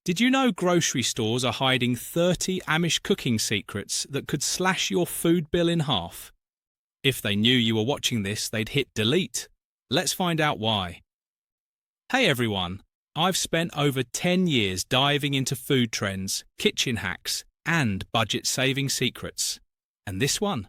Did you know grocery stores are hiding 30 Amish cooking secrets that could slash your food bill in half? If they knew you were watching this, they'd hit delete. Let's find out why. Hey everyone, I've spent over 10 years diving into food trends, kitchen hacks, and budget-saving secrets. And this one?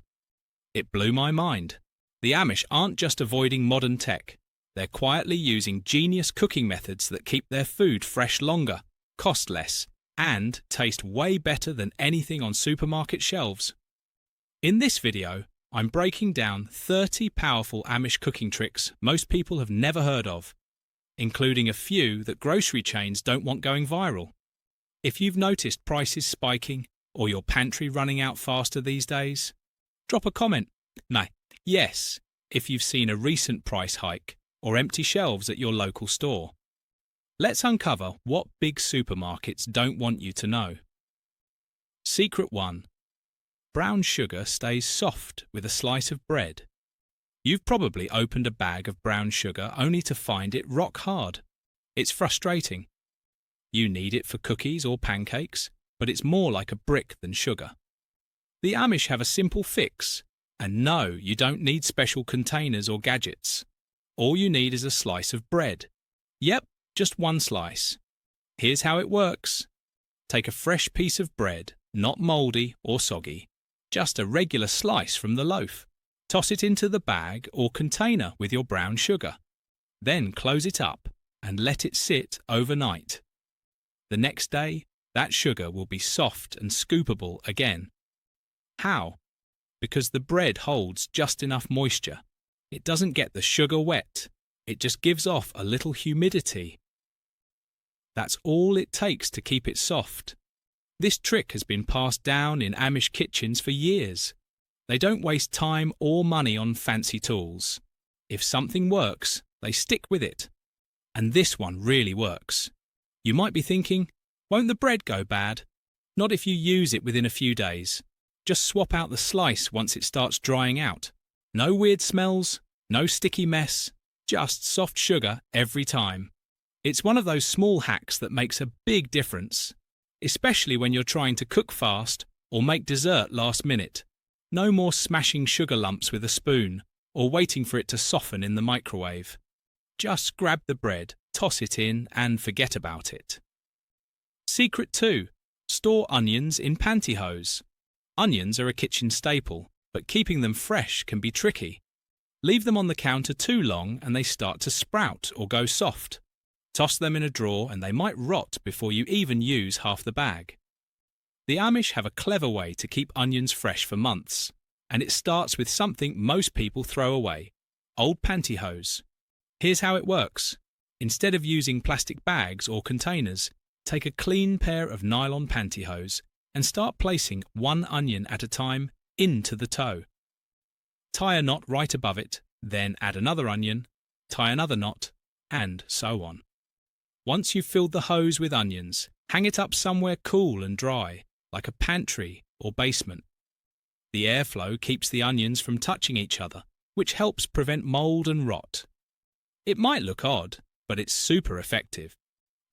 It blew my mind. The Amish aren't just avoiding modern tech. They're quietly using genius cooking methods that keep their food fresh longer, cost less, and taste way better than anything on supermarket shelves. In this video, I'm breaking down 30 powerful Amish cooking tricks most people have never heard of, including a few that grocery chains don't want going viral. If you've noticed prices spiking or your pantry running out faster these days, drop a comment. Yes, if you've seen a recent price hike or empty shelves at your local store. Let's uncover what big supermarkets don't want you to know. Secret 1. Brown sugar stays soft with a slice of bread. You've probably opened a bag of brown sugar only to find it rock hard. It's frustrating. You need it for cookies or pancakes, but it's more like a brick than sugar. The Amish have a simple fix, and no, you don't need special containers or gadgets. All you need is a slice of bread. Yep, just one slice. Here's how it works. Take a fresh piece of bread, not mouldy or soggy, just a regular slice from the loaf. Toss it into the bag or container with your brown sugar. Then close it up and let it sit overnight. The next day, that sugar will be soft and scoopable again. How? Because the bread holds just enough moisture. It doesn't get the sugar wet. It just gives off a little humidity. That's all it takes to keep it soft. This trick has been passed down in Amish kitchens for years. They don't waste time or money on fancy tools. If something works, they stick with it. And this one really works. You might be thinking, won't the bread go bad? Not if you use it within a few days. Just swap out the slice once it starts drying out. No weird smells, no sticky mess, just soft sugar every time. It's one of those small hacks that makes a big difference, especially when you're trying to cook fast or make dessert last minute. No more smashing sugar lumps with a spoon or waiting for it to soften in the microwave. Just grab the bread, toss it in, and forget about it. Secret 2. Store onions in pantyhose. Onions are a kitchen staple, but keeping them fresh can be tricky. Leave them on the counter too long and they start to sprout or go soft. Toss them in a drawer and they might rot before you even use half the bag. The Amish have a clever way to keep onions fresh for months, and it starts with something most people throw away: old pantyhose. Here's how it works. Instead of using plastic bags or containers, take a clean pair of nylon pantyhose and start placing one onion at a time into the toe. Tie a knot right above it, then add another onion, tie another knot, and so on. Once you've filled the hose with onions, hang it up somewhere cool and dry, like a pantry or basement. The airflow keeps the onions from touching each other, which helps prevent mold and rot. It might look odd, but it's super effective.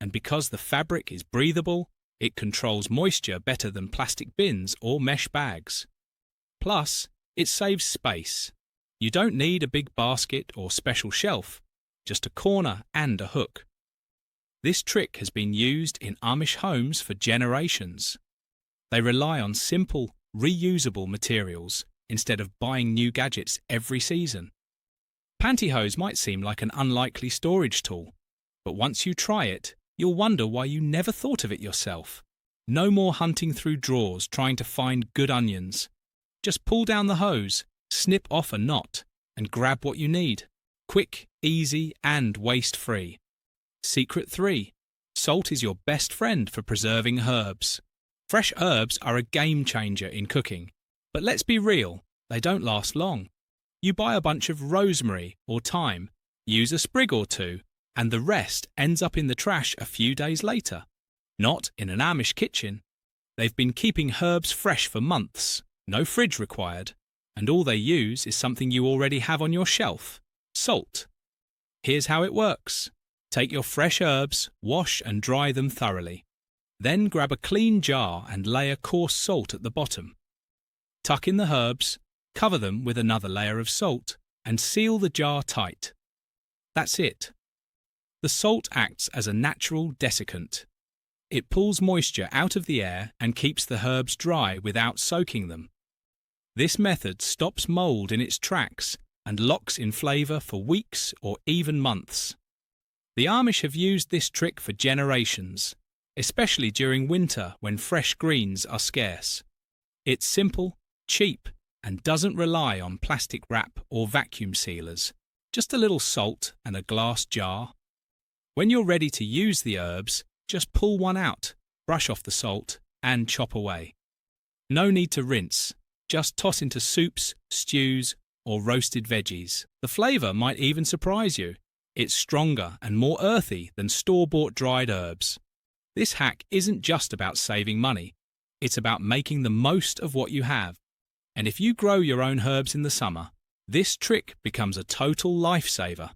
And because the fabric is breathable, it controls moisture better than plastic bins or mesh bags. Plus, it saves space. You don't need a big basket or special shelf, just a corner and a hook. This trick has been used in Amish homes for generations. They rely on simple, reusable materials instead of buying new gadgets every season. Pantyhose might seem like an unlikely storage tool, but once you try it, you'll wonder why you never thought of it yourself. No more hunting through drawers trying to find good onions. Just pull down the hose, snip off a knot, and grab what you need. Quick, easy, and waste-free. Secret 3. Salt is your best friend for preserving herbs. Fresh herbs are a game-changer in cooking. But let's be real, they don't last long. You buy a bunch of rosemary or thyme, use a sprig or two, and the rest ends up in the trash a few days later. Not in an Amish kitchen. They've been keeping herbs fresh for months, no fridge required, and all they use is something you already have on your shelf: salt. Here's how it works. Take your fresh herbs, wash and dry them thoroughly. Then grab a clean jar and layer coarse salt at the bottom. Tuck in the herbs, cover them with another layer of salt, and seal the jar tight. That's it. The salt acts as a natural desiccant. It pulls moisture out of the air and keeps the herbs dry without soaking them. This method stops mold in its tracks and locks in flavour for weeks or even months. The Amish have used this trick for generations, especially during winter when fresh greens are scarce. It's simple, cheap, and doesn't rely on plastic wrap or vacuum sealers. Just a little salt and a glass jar. When you're ready to use the herbs, just pull one out, brush off the salt, and chop away. No need to rinse. Just toss into soups, stews, or roasted veggies. The flavour might even surprise you. It's stronger and more earthy than store-bought dried herbs. This hack isn't just about saving money. It's about making the most of what you have. And if you grow your own herbs in the summer, this trick becomes a total lifesaver.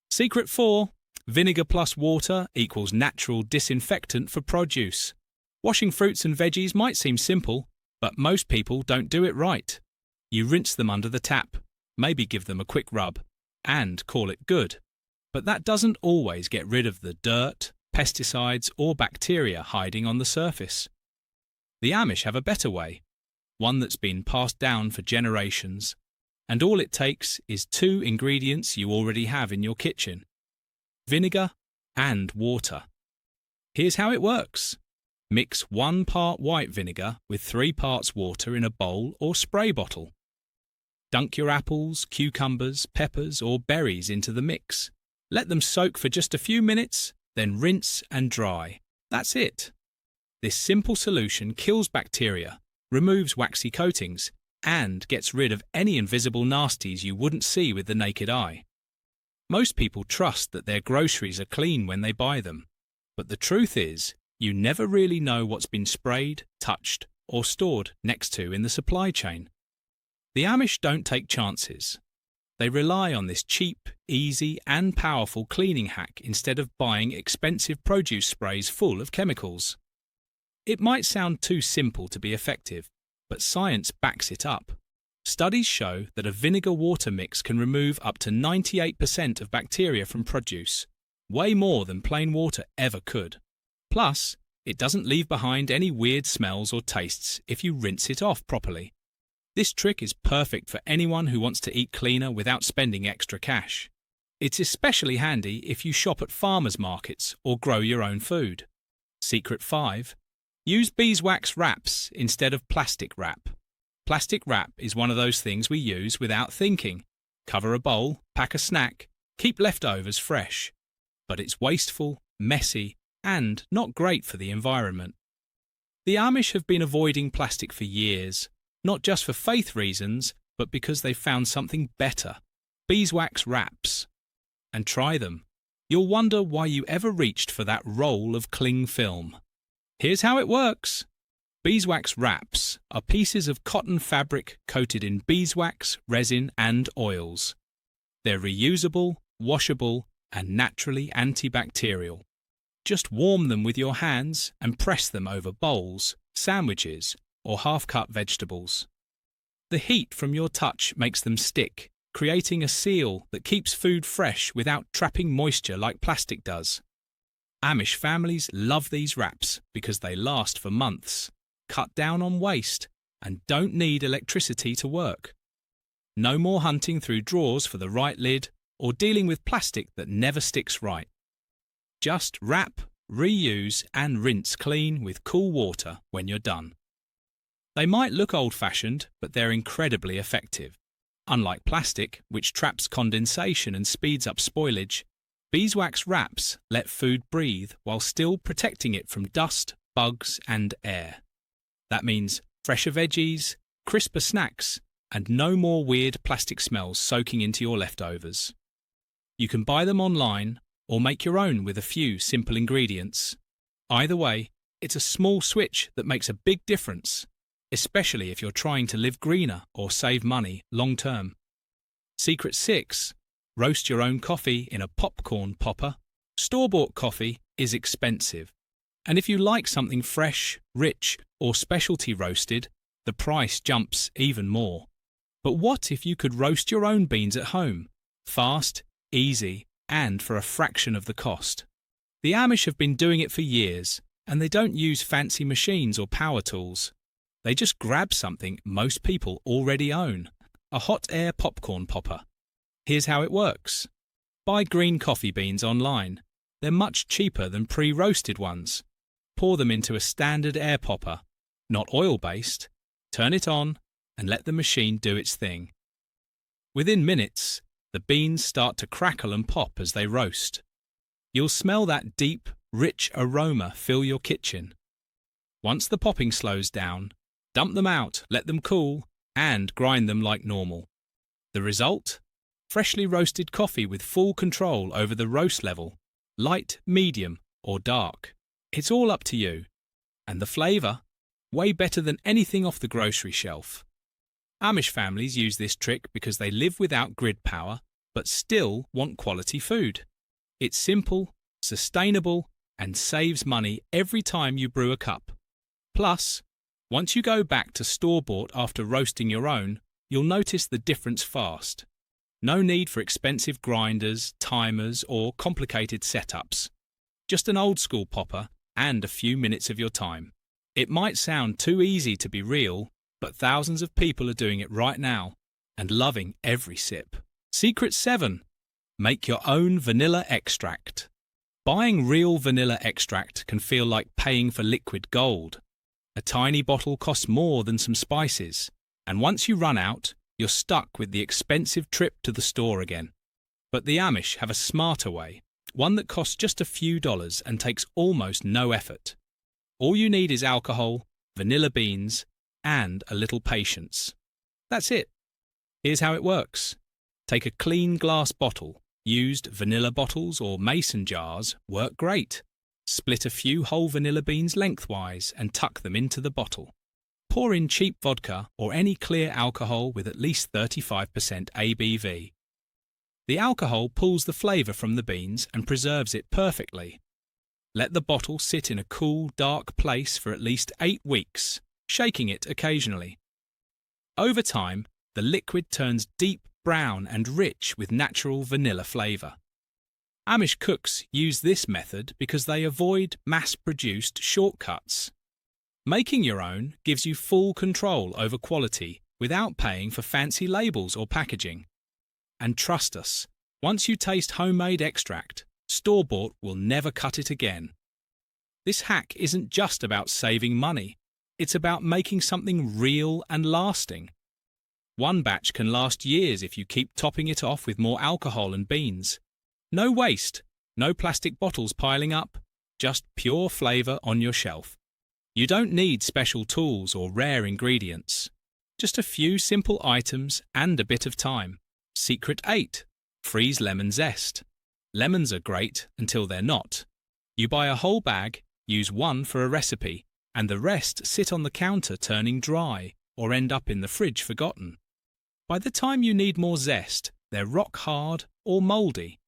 Secret 4. Vinegar plus water equals natural disinfectant for produce. Washing fruits and veggies might seem simple, but most people don't do it right. You rinse them under the tap, maybe give them a quick rub, and call it good. But that doesn't always get rid of the dirt, pesticides, or bacteria hiding on the surface. The Amish have a better way, one that's been passed down for generations, and all it takes is 2 ingredients you already have in your kitchen: vinegar and water. Here's how it works. Mix 1 part white vinegar with 3 parts water in a bowl or spray bottle. Dunk your apples, cucumbers, peppers, or berries into the mix. Let them soak for just a few minutes, then rinse and dry. That's it. This simple solution kills bacteria, removes waxy coatings, and gets rid of any invisible nasties you wouldn't see with the naked eye. Most people trust that their groceries are clean when they buy them, but the truth is, you never really know what's been sprayed, touched, or stored next to in the supply chain. The Amish don't take chances. They rely on this cheap, easy, and powerful cleaning hack instead of buying expensive produce sprays full of chemicals. It might sound too simple to be effective, but science backs it up. Studies show that a vinegar-water mix can remove up to 98% of bacteria from produce, way more than plain water ever could. Plus, it doesn't leave behind any weird smells or tastes if you rinse it off properly. This trick is perfect for anyone who wants to eat cleaner without spending extra cash. It's especially handy if you shop at farmers markets or grow your own food. Secret 5. Use beeswax wraps instead of plastic wrap. Plastic wrap is one of those things we use without thinking. Cover a bowl, pack a snack, keep leftovers fresh. But it's wasteful, messy, and not great for the environment. The Amish have been avoiding plastic for years, not just for faith reasons, but because they've found something better: beeswax wraps. And try them. You'll wonder why you ever reached for that roll of cling film. Here's how it works. Beeswax wraps are pieces of cotton fabric coated in beeswax, resin, and oils. They're reusable, washable, and naturally antibacterial. Just warm them with your hands and press them over bowls, sandwiches, or half-cut vegetables. The heat from your touch makes them stick, creating a seal that keeps food fresh without trapping moisture like plastic does. Amish families love these wraps because they last for months, cut down on waste, and don't need electricity to work. No more hunting through drawers for the right lid or dealing with plastic that never sticks right. Just wrap, reuse, and rinse clean with cool water when you're done. They might look old-fashioned, but they're incredibly effective. Unlike plastic, which traps condensation and speeds up spoilage, beeswax wraps let food breathe while still protecting it from dust, bugs, and air. That means fresher veggies, crisper snacks, and no more weird plastic smells soaking into your leftovers. You can buy them online or make your own with a few simple ingredients. Either way, it's a small switch that makes a big difference, especially if you're trying to live greener or save money long term. Secret 6. Roast your own coffee in a popcorn popper. Store-bought coffee is expensive, And if you like something fresh, rich, or specialty roasted, the price jumps even more. But what if you could roast your own beans at home? Fast, easy, and for a fraction of the cost. The Amish have been doing it for years, and they don't use fancy machines or power tools. They just grab something most people already own, a hot air popcorn popper. Here's how it works. Buy green coffee beans online. They're much cheaper than pre-roasted ones. Pour them into a standard air popper, not oil-based. Turn it on and let the machine do its thing. Within minutes, the beans start to crackle and pop as they roast. You'll smell that deep, rich aroma fill your kitchen. Once the popping slows down, dump them out, let them cool, and grind them like normal. The result? Freshly roasted coffee with full control over the roast level, light, medium, or dark. It's all up to you. And the flavour? Way better than anything off the grocery shelf. Amish families use this trick because they live without grid power, but still want quality food. It's simple, sustainable, and saves money every time you brew a cup. Plus, once you go back to store-bought after roasting your own, you'll notice the difference fast. No need for expensive grinders, timers, or complicated setups. Just an old-school popper and a few minutes of your time. It might sound too easy to be real, but thousands of people are doing it right now and loving every sip. Secret 7. Make your own vanilla extract. Buying real vanilla extract can feel like paying for liquid gold. A tiny bottle costs more than some spices, and once you run out, you're stuck with the expensive trip to the store again. But the Amish have a smarter way, one that costs just a few dollars and takes almost no effort. All you need is alcohol, vanilla beans, and a little patience. That's it. Here's how it works. Take a clean glass bottle. Used vanilla bottles or mason jars work great. Split a few whole vanilla beans lengthwise and tuck them into the bottle. Pour in cheap vodka or any clear alcohol with at least 35% ABV. The alcohol pulls the flavour from the beans and preserves it perfectly. Let the bottle sit in a cool, dark place for at least 8 weeks, shaking it occasionally. Over time, the liquid turns deep brown and rich with natural vanilla flavour. Amish cooks use this method because they avoid mass-produced shortcuts. Making your own gives you full control over quality without paying for fancy labels or packaging. And trust us, once you taste homemade extract, store-bought will never cut it again. This hack isn't just about saving money, it's about making something real and lasting. One batch can last years if you keep topping it off with more alcohol and beans. No waste, no plastic bottles piling up, just pure flavour on your shelf. You don't need special tools or rare ingredients. Just a few simple items and a bit of time. Secret 8. Freeze lemon zest. Lemons are great until they're not. You buy a whole bag, use one for a recipe, and the rest sit on the counter turning dry or end up in the fridge forgotten. By the time you need more zest, they're rock hard or mouldy.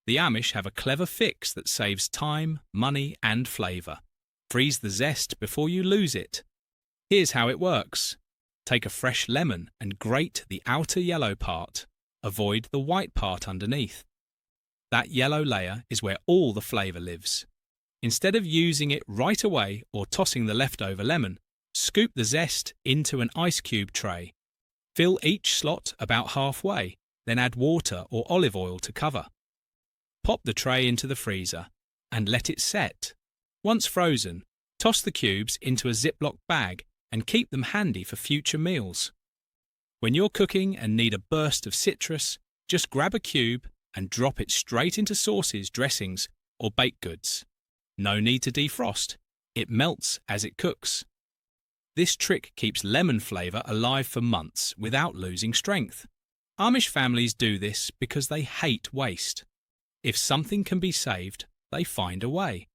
The Amish have a clever fix that saves time, money, and flavour. Freeze the zest before you lose it. Here's how it works. Take a fresh lemon and grate the outer yellow part. Avoid the white part underneath. That yellow layer is where all the flavour lives. Instead of using it right away or tossing the leftover lemon, scoop the zest into an ice cube tray. Fill each slot about halfway, then add water or olive oil to cover. Pop the tray into the freezer and let it set. Once frozen, toss the cubes into a Ziploc bag and keep them handy for future meals. When you're cooking and need a burst of citrus, just grab a cube and drop it straight into sauces, dressings, or baked goods. No need to defrost. It melts as it cooks. This trick keeps lemon flavour alive for months without losing strength. Amish families do this because they hate waste. If something can be saved, they find a way.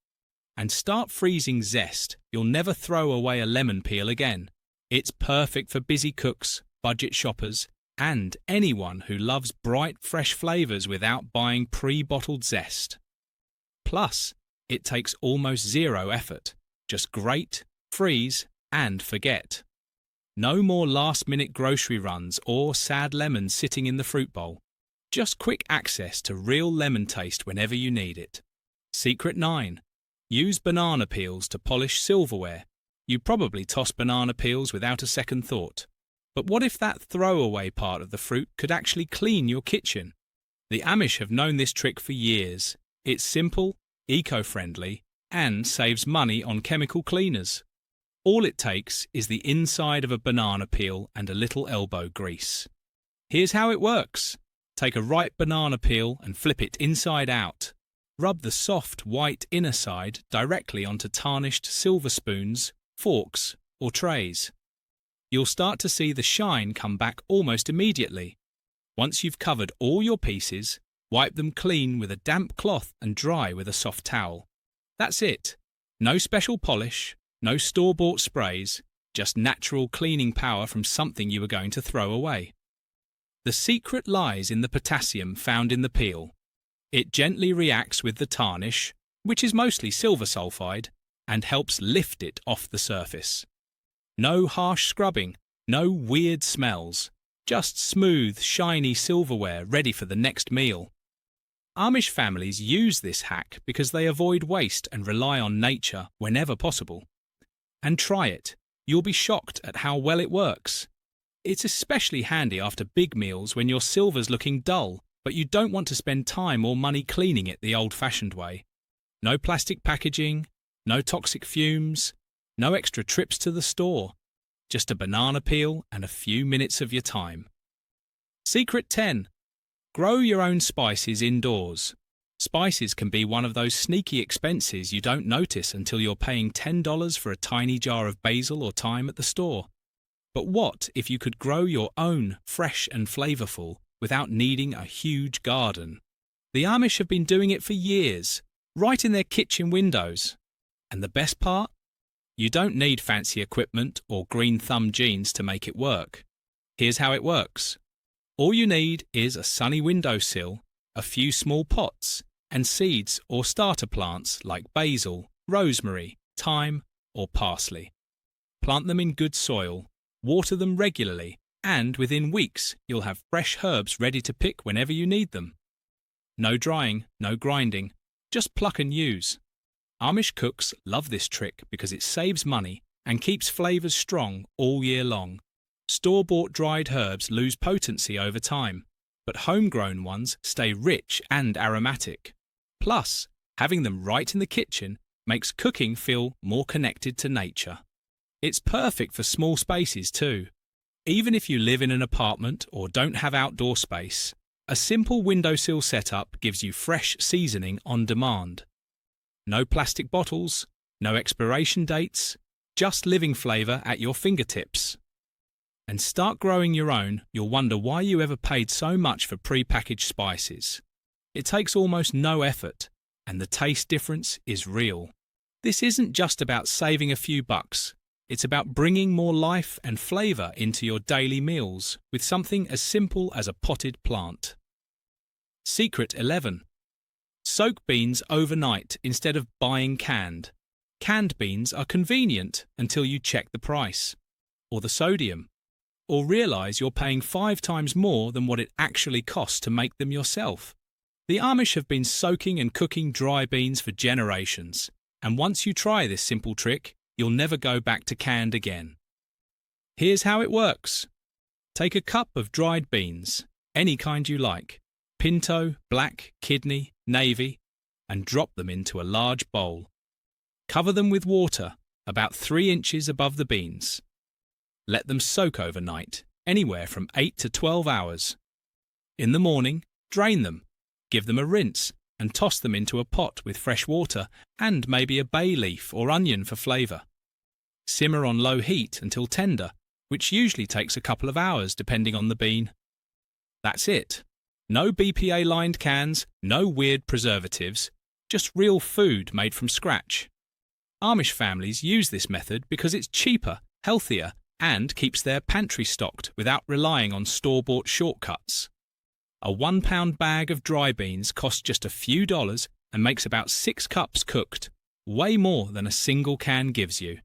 And start freezing zest. You'll never throw away a lemon peel again. It's perfect for busy cooks, budget shoppers, and anyone who loves bright, fresh flavours without buying pre-bottled zest. Plus, It takes almost zero effort. Just grate, freeze, and forget. No more last-minute grocery runs or sad lemons sitting in the fruit bowl. Just quick access to real lemon taste whenever you need it. Secret 9. Use banana peels to polish silverware. You probably toss banana peels without a second thought. But what if that throwaway part of the fruit could actually clean your kitchen? The Amish have known this trick for years. It's simple, eco-friendly, and saves money on chemical cleaners. All it takes is the inside of a banana peel and a little elbow grease. Here's how it works. Take a ripe banana peel and flip it inside out. Rub the soft white inner side directly onto tarnished silver spoons, forks, or trays. You'll start to see the shine come back almost immediately. Once you've covered all your pieces, wipe them clean with a damp cloth and dry with a soft towel. That's it. No special polish, no store-bought sprays, just natural cleaning power from something you were going to throw away. The secret lies in the potassium found in the peel. It gently reacts with the tarnish, which is mostly silver sulfide, and helps lift it off the surface. No harsh scrubbing, no weird smells, just smooth, shiny silverware ready for the next meal. Amish families use this hack because they avoid waste and rely on nature whenever possible. And try it. You'll be shocked at how well it works. It's especially handy after big meals when your silver's looking dull, but you don't want to spend time or money cleaning it the old-fashioned way. No plastic packaging, no toxic fumes, no extra trips to the store. Just a banana peel and a few minutes of your time. Secret 10. Grow your own spices indoors. Spices can be one of those sneaky expenses you don't notice until you're paying $10 for a tiny jar of basil or thyme at the store. But what if you could grow your own, fresh and flavourful, without needing a huge garden? The Amish have been doing it for years, right in their kitchen windows. And the best part? You don't need fancy equipment or green thumb jeans to make it work. Here's how it works. All you need is a sunny windowsill, a few small pots, and seeds or starter plants like basil, rosemary, thyme, or parsley. Plant them in good soil, water them regularly, and within weeks you'll have fresh herbs ready to pick whenever you need them. No drying, no grinding, just pluck and use. Amish cooks love this trick because it saves money and keeps flavours strong all year long. Store-bought dried herbs lose potency over time, but homegrown ones stay rich and aromatic. Plus, having them right in the kitchen makes cooking feel more connected to nature. It's perfect for small spaces too. Even if you live in an apartment or don't have outdoor space, a simple windowsill setup gives you fresh seasoning on demand. No plastic bottles, no expiration dates, just living flavour at your fingertips. And start growing your own, you'll wonder why you ever paid so much for pre-packaged spices. It takes almost no effort, and the taste difference is real. This isn't just about saving a few bucks. It's about bringing more life and flavour into your daily meals with something as simple as a potted plant. Secret 11. Soak beans overnight instead of buying canned. Canned beans are convenient until you check the price, or the sodium, or realise you're paying 5 times more than what it actually costs to make them yourself. The Amish have been soaking and cooking dry beans for generations, and once you try this simple trick, you'll never go back to canned again. Here's how it works. Take a cup of dried beans, any kind you like, pinto, black, kidney, navy, and drop them into a large bowl. Cover them with water, about 3 inches above the beans. Let them soak overnight, anywhere from 8 to 12 hours. In the morning, drain them, give them a rinse, and toss them into a pot with fresh water and maybe a bay leaf or onion for flavour. Simmer on low heat until tender, which usually takes a couple of hours depending on the bean. That's it. No BPA-lined cans, no weird preservatives, just real food made from scratch. Amish families use this method because it's cheaper, healthier, and keeps their pantry stocked without relying on store-bought shortcuts. A £1 bag of dry beans costs just a few dollars and makes about 6 cups cooked, way more than a single can gives you.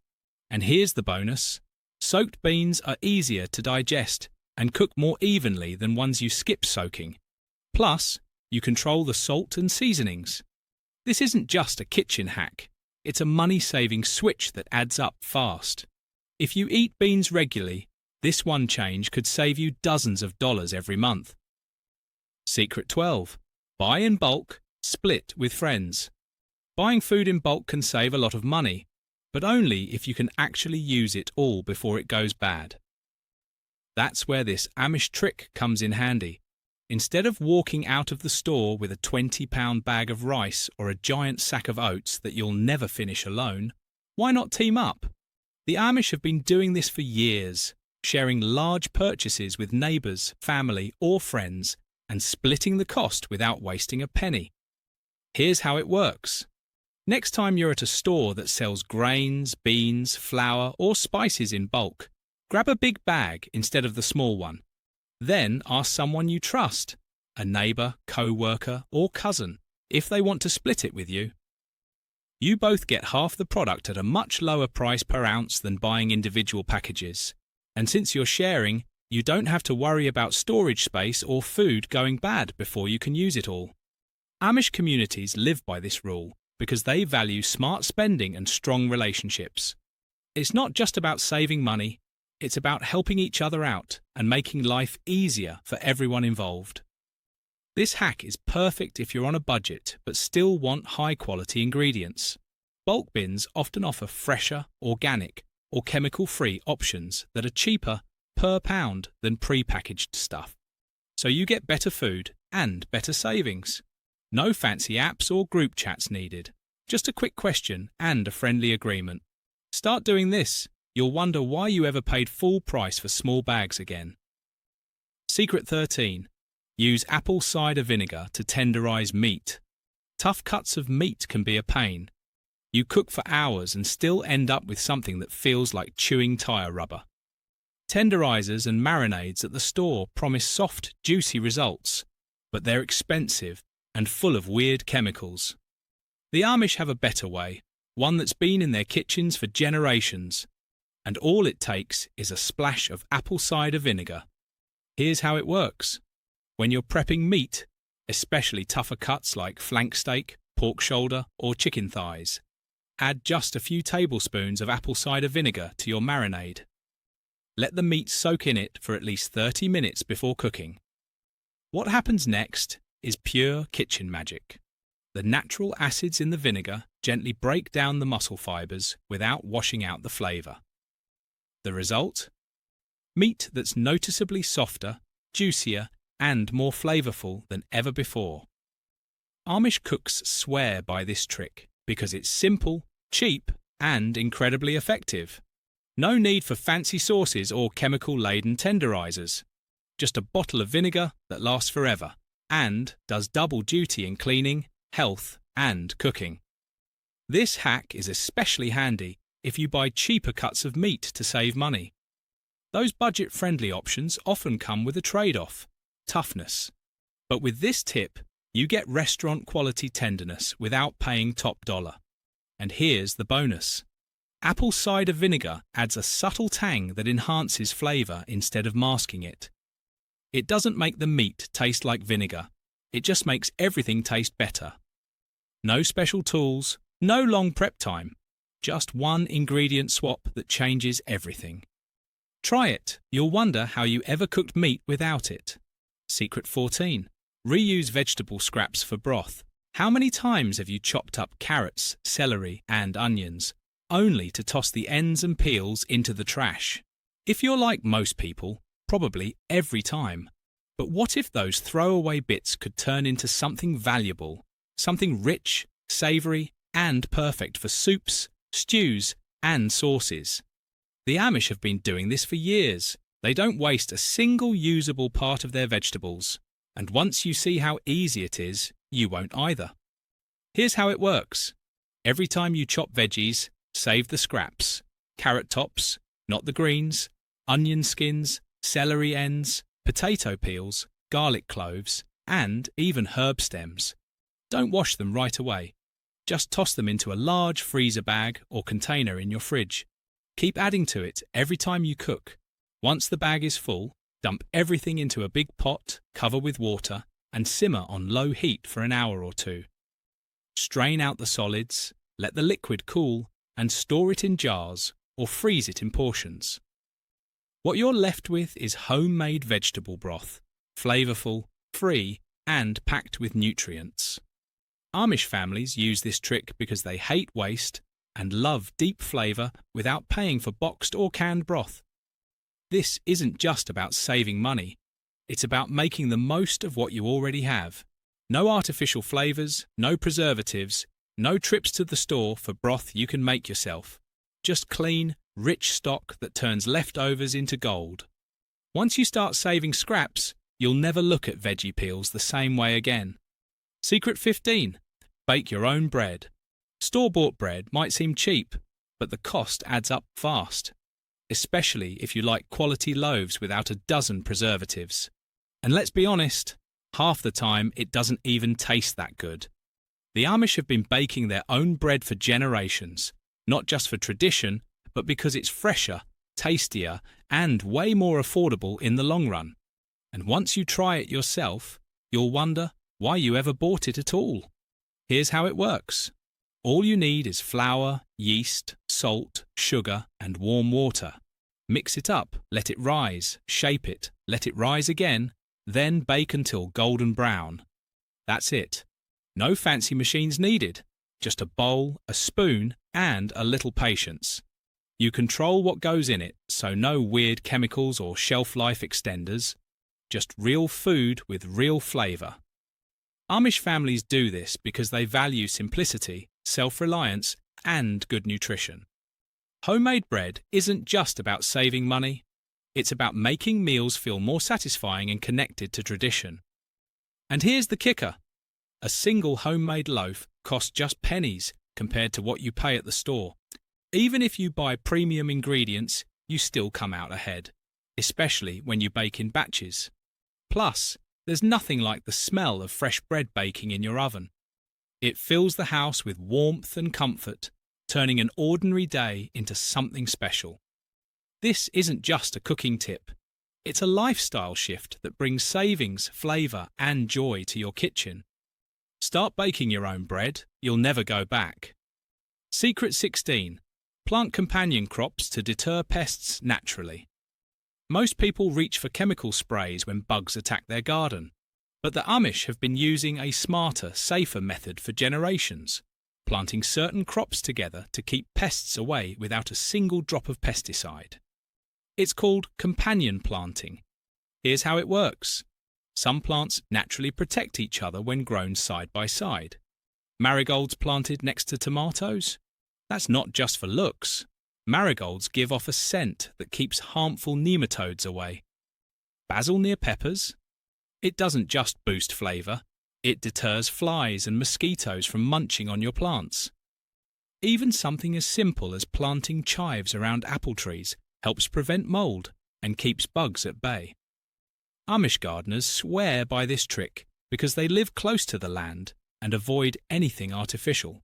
And here's the bonus. Soaked beans are easier to digest and cook more evenly than ones you skip soaking. Plus, you control the salt and seasonings. This isn't just a kitchen hack, it's a money-saving switch that adds up fast. If you eat beans regularly, this one change could save you dozens of dollars every month. Secret 12. Buy in bulk, split with friends. Buying food in bulk can save a lot of money, but only if you can actually use it all before it goes bad. That's where this Amish trick comes in handy. Instead of walking out of the store with a 20-pound bag of rice or a giant sack of oats that you'll never finish alone, why not team up? The Amish have been doing this for years, sharing large purchases with neighbours, family or friends, and splitting the cost without wasting a penny. Here's how it works. Next time you're at a store that sells grains, beans, flour or spices in bulk, grab a big bag instead of the small one. Then ask someone you trust, a neighbour, co-worker or cousin, if they want to split it with you. You both get half the product at a much lower price per ounce than buying individual packages. And since you're sharing, you don't have to worry about storage space or food going bad before you can use it all. Amish communities live by this rule because they value smart spending and strong relationships. It's not just about saving money, it's about helping each other out and making life easier for everyone involved. This hack is perfect if you're on a budget but still want high-quality ingredients. Bulk bins often offer fresher, organic, or chemical-free options that are cheaper per pound than pre-packaged stuff. So you get better food and better savings. No fancy apps or group chats needed. Just a quick question and a friendly agreement. Start doing this. You'll wonder why you ever paid full price for small bags again. Secret 13. Use apple cider vinegar to tenderize meat. Tough cuts of meat can be a pain. You cook for hours and still end up with something that feels like chewing tire rubber. Tenderizers and marinades at the store promise soft, juicy results, but they're expensive and full of weird chemicals. The Amish have a better way, one that's been in their kitchens for generations. And all it takes is a splash of apple cider vinegar. Here's how it works. When you're prepping meat, especially tougher cuts like flank steak, pork shoulder, or chicken thighs, add just a few tablespoons of apple cider vinegar to your marinade. Let the meat soak in it for at least 30 minutes before cooking. What happens next is pure kitchen magic. The natural acids in the vinegar gently break down the muscle fibres without washing out the flavour. The result? Meat that's noticeably softer, juicier, and more flavourful than ever before. Amish cooks swear by this trick because it's simple, cheap, and incredibly effective. No need for fancy sauces or chemical-laden tenderizers. Just a bottle of vinegar that lasts forever and does double duty in cleaning, health, and cooking. This hack is especially handy if you buy cheaper cuts of meat to save money. Those budget-friendly options often come with a trade-off, toughness. But with this tip, you get restaurant-quality tenderness without paying top dollar. And here's the bonus. Apple cider vinegar adds a subtle tang that enhances flavour instead of masking it. It doesn't make the meat taste like vinegar. It just makes everything taste better. No special tools, no long prep time. Just one ingredient swap that changes everything. Try it. You'll wonder how you ever cooked meat without it. Secret 14. Reuse vegetable scraps for broth. How many times have you chopped up carrots, celery, and onions, only to toss the ends and peels into the trash? If you're like most people, probably every time. But what if those throwaway bits could turn into something valuable, something rich, savoury, and perfect for soups, stews, and sauces? The Amish have been doing this for years. They don't waste a single usable part of their vegetables. And once you see how easy it is, you won't either. Here's how it works. Every time you chop veggies, save the scraps. Carrot tops, not the greens, onion skins, celery ends, potato peels, garlic cloves, and even herb stems. Don't wash them right away. Just toss them into a large freezer bag or container in your fridge. Keep adding to it every time you cook. Once the bag is full, dump everything into a big pot, cover with water, and simmer on low heat for an hour or two. Strain out the solids, let the liquid cool, and store it in jars or freeze it in portions. What you're left with is homemade vegetable broth, flavourful, free, and packed with nutrients. Amish families use this trick because they hate waste and love deep flavour without paying for boxed or canned broth. This isn't just about saving money, it's about making the most of what you already have. No artificial flavours, no preservatives, no trips to the store for broth you can make yourself. Just clean, rich stock that turns leftovers into gold. Once you start saving scraps, you'll never look at veggie peels the same way again. Secret 15. Bake your own bread. Store-bought bread might seem cheap, but the cost adds up fast, especially if you like quality loaves without a dozen preservatives. And let's be honest, half the time it doesn't even taste that good. The Amish have been baking their own bread for generations, not just for tradition, but because it's fresher, tastier, and way more affordable in the long run. And once you try it yourself, you'll wonder why you ever bought it at all. Here's how it works. All you need is flour, yeast, salt, sugar, and warm water. Mix it up, let it rise, shape it, let it rise again, then bake until golden brown. That's it. No fancy machines needed. Just a bowl, a spoon, and a little patience. You control what goes in it, so no weird chemicals or shelf life extenders. Just real food with real flavour. Amish families do this because they value simplicity, self-reliance, and good nutrition. Homemade bread isn't just about saving money. It's about making meals feel more satisfying and connected to tradition. And here's the kicker. A single homemade loaf costs just pennies compared to what you pay at the store. Even if you buy premium ingredients, you still come out ahead, especially when you bake in batches. Plus, there's nothing like the smell of fresh bread baking in your oven. It fills the house with warmth and comfort, turning an ordinary day into something special. This isn't just a cooking tip. It's a lifestyle shift that brings savings, flavour, and joy to your kitchen. Start baking your own bread, you'll never go back. Secret 16. Plant companion crops to deter pests naturally. Most people reach for chemical sprays when bugs attack their garden, but the Amish have been using a smarter, safer method for generations, planting certain crops together to keep pests away without a single drop of pesticide. It's called companion planting. Here's how it works. Some plants naturally protect each other when grown side by side. Marigolds planted next to tomatoes? That's not just for looks. Marigolds give off a scent that keeps harmful nematodes away. Basil near peppers? It doesn't just boost flavour, it deters flies and mosquitoes from munching on your plants. Even something as simple as planting chives around apple trees helps prevent mould and keeps bugs at bay. Amish gardeners swear by this trick because they live close to the land and avoid anything artificial.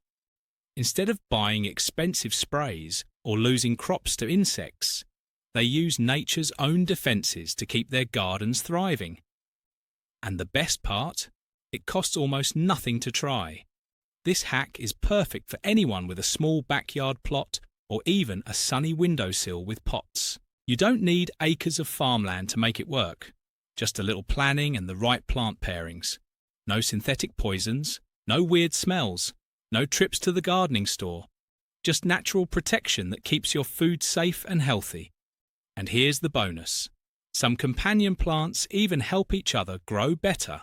Instead of buying expensive sprays or losing crops to insects, they use nature's own defences to keep their gardens thriving. And the best part? It costs almost nothing to try. This hack is perfect for anyone with a small backyard plot or even a sunny windowsill with pots. You don't need acres of farmland to make it work. Just a little planning and the right plant pairings. No synthetic poisons, no weird smells, no trips to the gardening store. Just natural protection that keeps your food safe and healthy. And here's the bonus. Some companion plants even help each other grow better.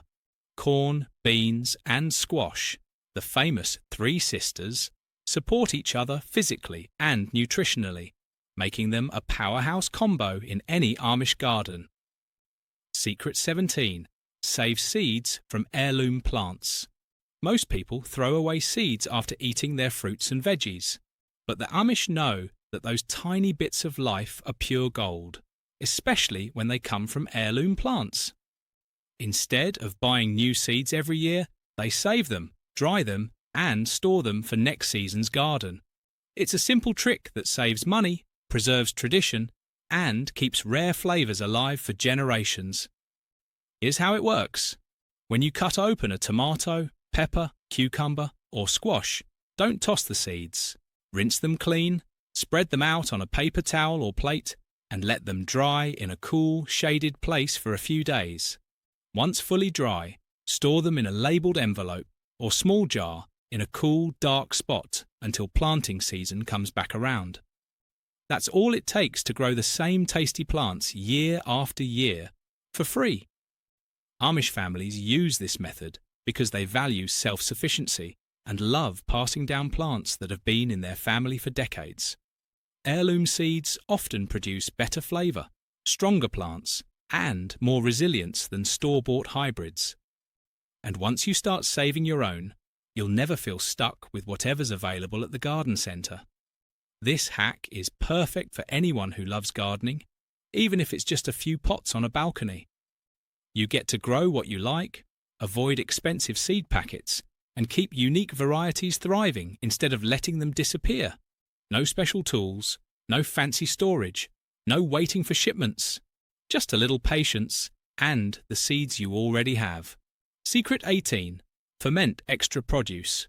Corn, beans, and squash, the famous three sisters, support each other physically and nutritionally, making them a powerhouse combo in any Amish garden. Secret 17. Save seeds from heirloom plants. Most people throw away seeds after eating their fruits and veggies, but the Amish know that those tiny bits of life are pure gold, especially when they come from heirloom plants. Instead of buying new seeds every year, they save them dry them, and store them for next season's garden. It's a simple trick that saves money, preserves tradition, and keeps rare flavours alive for generations. Here's how it works. When you cut open a tomato, pepper, cucumber, or squash, don't toss the seeds. Rinse them clean, spread them out on a paper towel or plate, and let them dry in a cool, shaded place for a few days. Once fully dry, store them in a labelled envelope or small jar in a cool, dark spot until planting season comes back around. That's all it takes to grow the same tasty plants year after year for free. Amish families use this method because they value self-sufficiency and love passing down plants that have been in their family for decades. Heirloom seeds often produce better flavour, stronger plants, and more resilience than store-bought hybrids. And once you start saving your own, you'll never feel stuck with whatever's available at the garden centre. This hack is perfect for anyone who loves gardening, even if it's just a few pots on a balcony. You get to grow what you like, avoid expensive seed packets, and keep unique varieties thriving instead of letting them disappear. No special tools, no fancy storage, no waiting for shipments. Just a little patience and the seeds you already have. Secret 18. Ferment extra produce.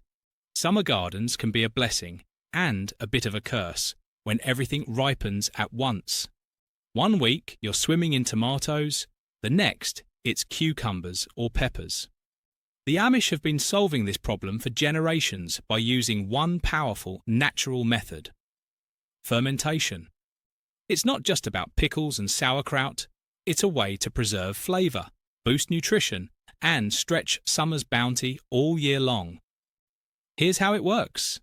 Summer gardens can be a blessing and a bit of a curse when everything ripens at once. One week you're swimming in tomatoes, the next it's cucumbers or peppers. The Amish have been solving this problem for generations by using one powerful natural method: fermentation. It's not just about pickles and sauerkraut, it's a way to preserve flavour, boost nutrition, and stretch summer's bounty all year long. Here's how it works.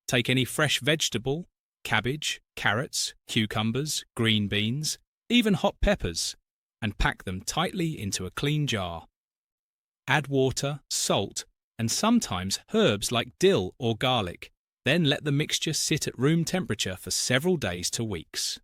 Take any fresh vegetable, cabbage, carrots, cucumbers, green beans, even hot peppers, and pack them tightly into a clean jar. Add water, salt, and sometimes herbs like dill or garlic. Then let the mixture sit at room temperature for several days to weeks.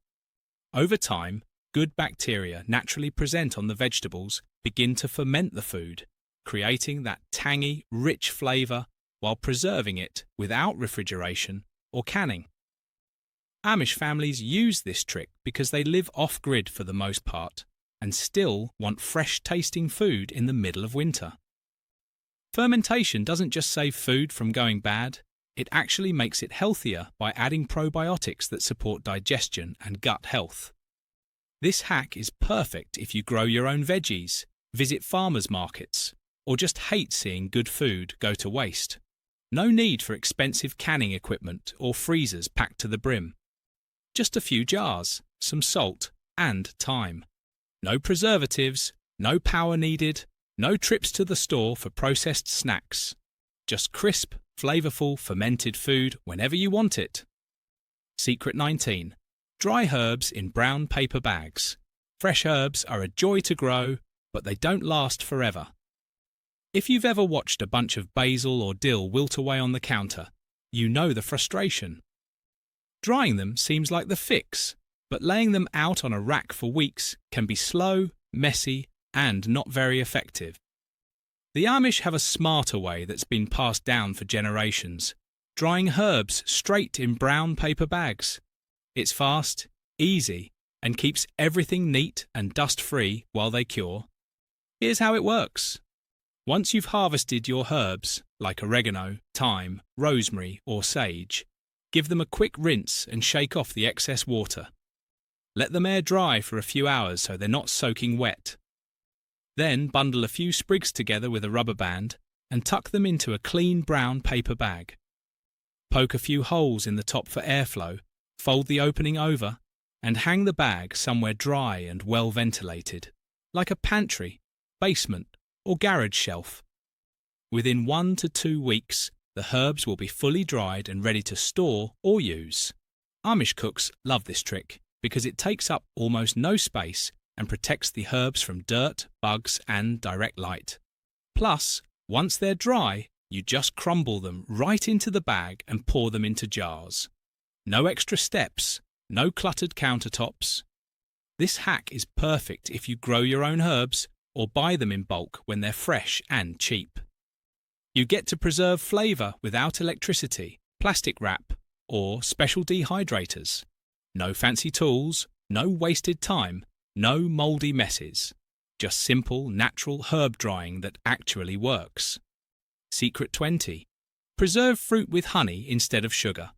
Over time, good bacteria naturally present on the vegetables begin to ferment the food, creating that tangy, rich flavour while preserving it without refrigeration or canning. Amish families use this trick because they live off-grid for the most part and still want fresh-tasting food in the middle of winter. Fermentation doesn't just save food from going bad, it actually makes it healthier by adding probiotics that support digestion and gut health. This hack is perfect if you grow your own veggies, visit farmers markets, or just hate seeing good food go to waste. No need for expensive canning equipment or freezers packed to the brim. Just a few jars, some salt, and time. No preservatives, no power needed, no trips to the store for processed snacks. Just crisp, flavourful, fermented food whenever you want it. Secret 19. Dry herbs in brown paper bags. Fresh herbs are a joy to grow, but they don't last forever. If you've ever watched a bunch of basil or dill wilt away on the counter, you know the frustration. Drying them seems like the fix, but laying them out on a rack for weeks can be slow, messy, and not very effective. The Amish have a smarter way that's been passed down for generations, drying herbs straight in brown paper bags. It's fast, easy, and keeps everything neat and dust-free while they cure. Here's how it works. Once you've harvested your herbs, like oregano, thyme, rosemary, or sage, give them a quick rinse and shake off the excess water. Let them air dry for a few hours so they're not soaking wet. Then bundle a few sprigs together with a rubber band and tuck them into a clean brown paper bag. Poke a few holes in the top for airflow, fold the opening over, and hang the bag somewhere dry and well ventilated, like a pantry, basement, or garage shelf. Within 1 to 2 weeks, the herbs will be fully dried and ready to store or use. Amish cooks love this trick because it takes up almost no space and protects the herbs from dirt, bugs, and direct light. Plus, once they're dry, you just crumble them right into the bag and pour them into jars. No extra steps, no cluttered countertops. This hack is perfect if you grow your own herbs or buy them in bulk when they're fresh and cheap. You get to preserve flavour without electricity, plastic wrap, or special dehydrators. No fancy tools, no wasted time, no mouldy messes. Just simple, natural herb drying that actually works. Secret 20. Preserve fruit with honey instead of sugar.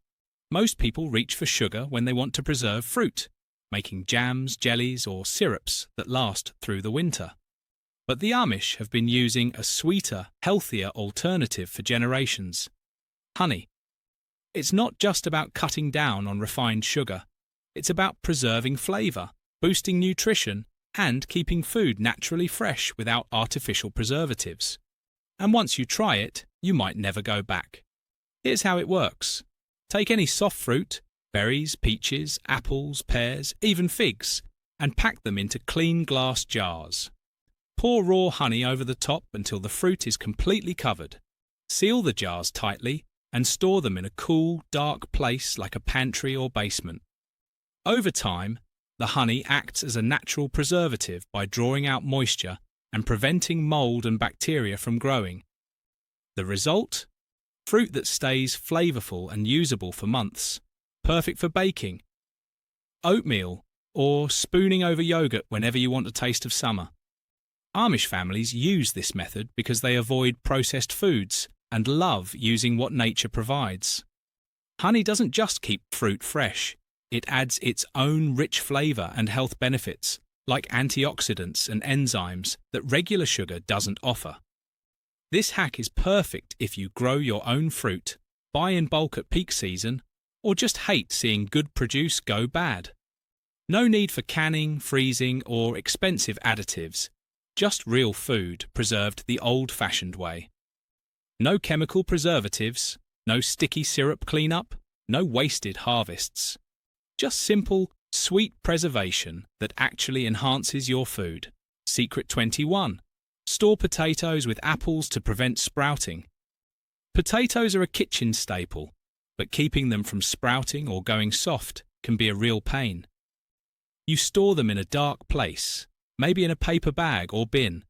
Most people reach for sugar when they want to preserve fruit, making jams, jellies, or syrups that last through the winter. But the Amish have been using a sweeter, healthier alternative for generations: honey. It's not just about cutting down on refined sugar. It's about preserving flavour, boosting nutrition, and keeping food naturally fresh without artificial preservatives. And once you try it, you might never go back. Here's how it works. Take any soft fruit, berries, peaches, apples, pears, even figs, and pack them into clean glass jars. Pour raw honey over the top until the fruit is completely covered. Seal the jars tightly and store them in a cool, dark place like a pantry or basement. Over time, the honey acts as a natural preservative by drawing out moisture and preventing mould and bacteria from growing. The result? Fruit that stays flavourful and usable for months, perfect for baking, oatmeal, or spooning over yogurt whenever you want a taste of summer. Amish families use this method because they avoid processed foods and love using what nature provides. Honey doesn't just keep fruit fresh, it adds its own rich flavour and health benefits, like antioxidants and enzymes that regular sugar doesn't offer. This hack is perfect if you grow your own fruit, buy in bulk at peak season, or just hate seeing good produce go bad. No need for canning, freezing, or expensive additives. Just real food preserved the old-fashioned way. No chemical preservatives, no sticky syrup cleanup, no wasted harvests. Just simple, sweet preservation that actually enhances your food. Secret 21. Store potatoes with apples to prevent sprouting. Potatoes are a kitchen staple, but keeping them from sprouting or going soft can be a real pain. You store them in a dark place, maybe in a paper bag or bin,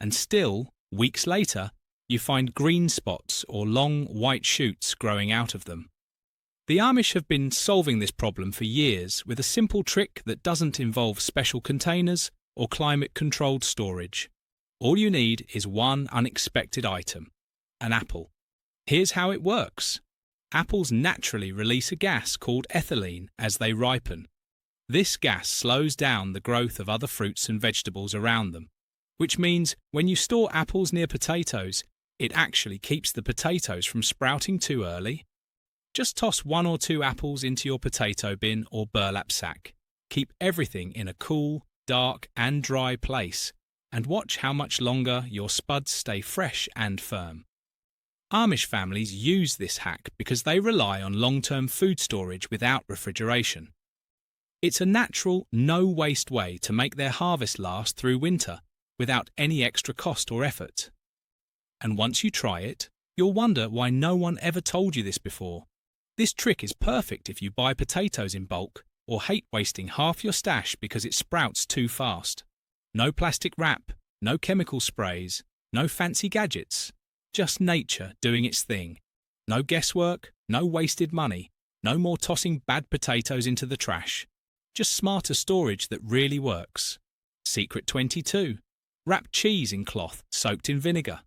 and still, weeks later, you find green spots or long white shoots growing out of them. The Amish have been solving this problem for years with a simple trick that doesn't involve special containers or climate-controlled storage. All you need is one unexpected item: an apple. Here's how it works. Apples naturally release a gas called ethylene as they ripen. This gas slows down the growth of other fruits and vegetables around them, which means when you store apples near potatoes, it actually keeps the potatoes from sprouting too early. Just toss 1 or 2 apples into your potato bin or burlap sack. Keep everything in a cool, dark and dry place, and watch how much longer your spuds stay fresh and firm. Amish families use this hack because they rely on long-term food storage without refrigeration. It's a natural, no-waste way to make their harvest last through winter without any extra cost or effort. And once you try it, you'll wonder why no one ever told you this before. This trick is perfect if you buy potatoes in bulk or hate wasting half your stash because it sprouts too fast. No plastic wrap, no chemical sprays, no fancy gadgets. Just nature doing its thing. No guesswork, no wasted money, no more tossing bad potatoes into the trash. Just smarter storage that really works. Secret 22. Wrap cheese in cloth soaked in vinegar.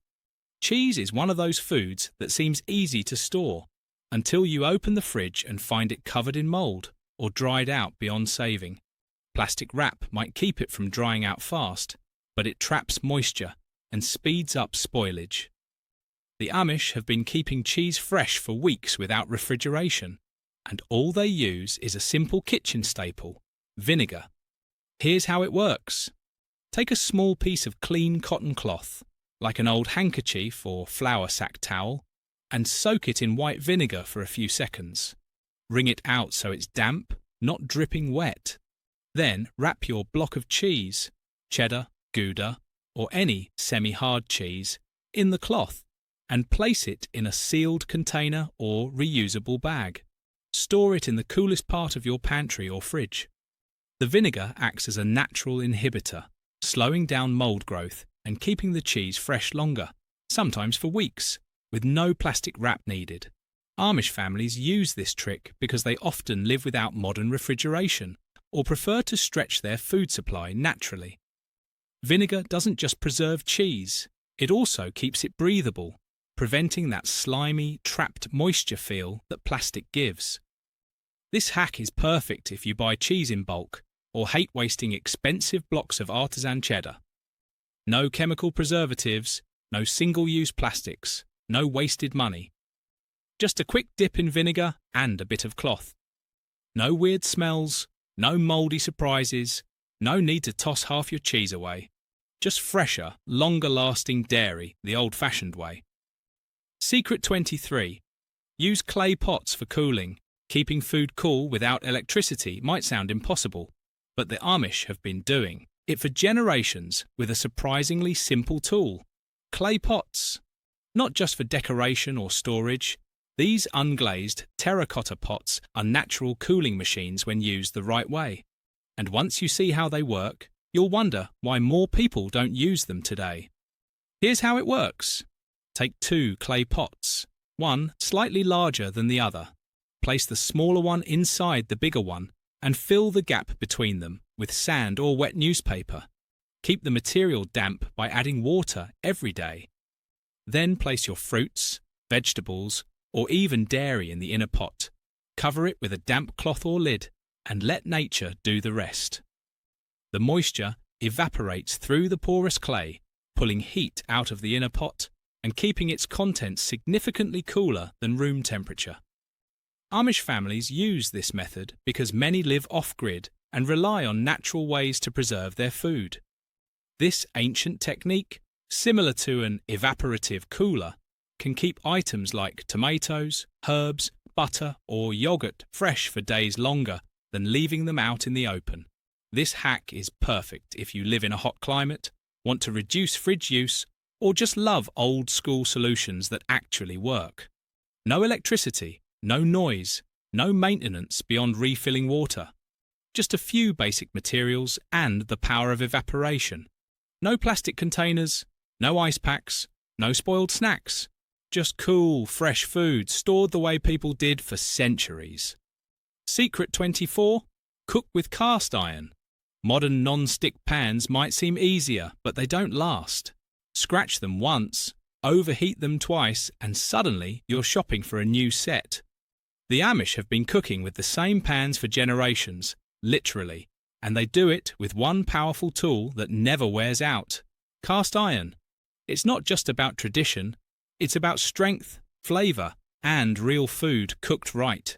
Cheese is one of those foods that seems easy to store until you open the fridge and find it covered in mould or dried out beyond saving. Plastic wrap might keep it from drying out fast, but it traps moisture and speeds up spoilage. The Amish have been keeping cheese fresh for weeks without refrigeration, and all they use is a simple kitchen staple: vinegar. Here's how it works. Take a small piece of clean cotton cloth, like an old handkerchief or flour sack towel, and soak it in white vinegar for a few seconds. Wring it out so it's damp, not dripping wet. Then wrap your block of cheese, cheddar, Gouda, or any semi-hard cheese, in the cloth and place it in a sealed container or reusable bag. Store it in the coolest part of your pantry or fridge. The vinegar acts as a natural inhibitor, slowing down mould growth and keeping the cheese fresh longer, sometimes for weeks, with no plastic wrap needed. Amish families use this trick because they often live without modern refrigeration or prefer to stretch their food supply naturally. Vinegar doesn't just preserve cheese, it also keeps it breathable, preventing that slimy, trapped moisture feel that plastic gives. This hack is perfect if you buy cheese in bulk or hate wasting expensive blocks of artisan cheddar. No chemical preservatives, no single-use plastics, no wasted money. Just a quick dip in vinegar and a bit of cloth. No weird smells, no mouldy surprises, no need to toss half your cheese away. Just fresher, longer-lasting dairy the old-fashioned way. Secret 23. Use clay pots for cooling. Keeping food cool without electricity might sound impossible, but the Amish have been doing it for generations with a surprisingly simple tool: clay pots. Not just for decoration or storage, these unglazed terracotta pots are natural cooling machines when used the right way. And once you see how they work, you'll wonder why more people don't use them today. Here's how it works. Take 2 clay pots, one slightly larger than the other. Place the smaller one inside the bigger one and fill the gap between them with sand or wet newspaper. Keep the material damp by adding water every day. Then place your fruits, vegetables, or even dairy in the inner pot. Cover it with a damp cloth or lid and let nature do the rest. The moisture evaporates through the porous clay, pulling heat out of the inner pot and keeping its contents significantly cooler than room temperature. Amish families use this method because many live off-grid and rely on natural ways to preserve their food. This ancient technique, similar to an evaporative cooler, can keep items like tomatoes, herbs, butter, or yogurt fresh for days longer than leaving them out in the open. This hack is perfect if you live in a hot climate, want to reduce fridge use, or just love old-school solutions that actually work. No electricity, no noise, no maintenance beyond refilling water. Just a few basic materials and the power of evaporation. No plastic containers, no ice packs, no spoiled snacks. Just cool, fresh food stored the way people did for centuries. Secret 24. Cook with cast iron. Modern non-stick pans might seem easier, but they don't last. Scratch them once, overheat them twice, and suddenly you're shopping for a new set. The Amish have been cooking with the same pans for generations, literally, and they do it with one powerful tool that never wears out: cast iron. It's not just about tradition, it's about strength, flavour, and real food cooked right.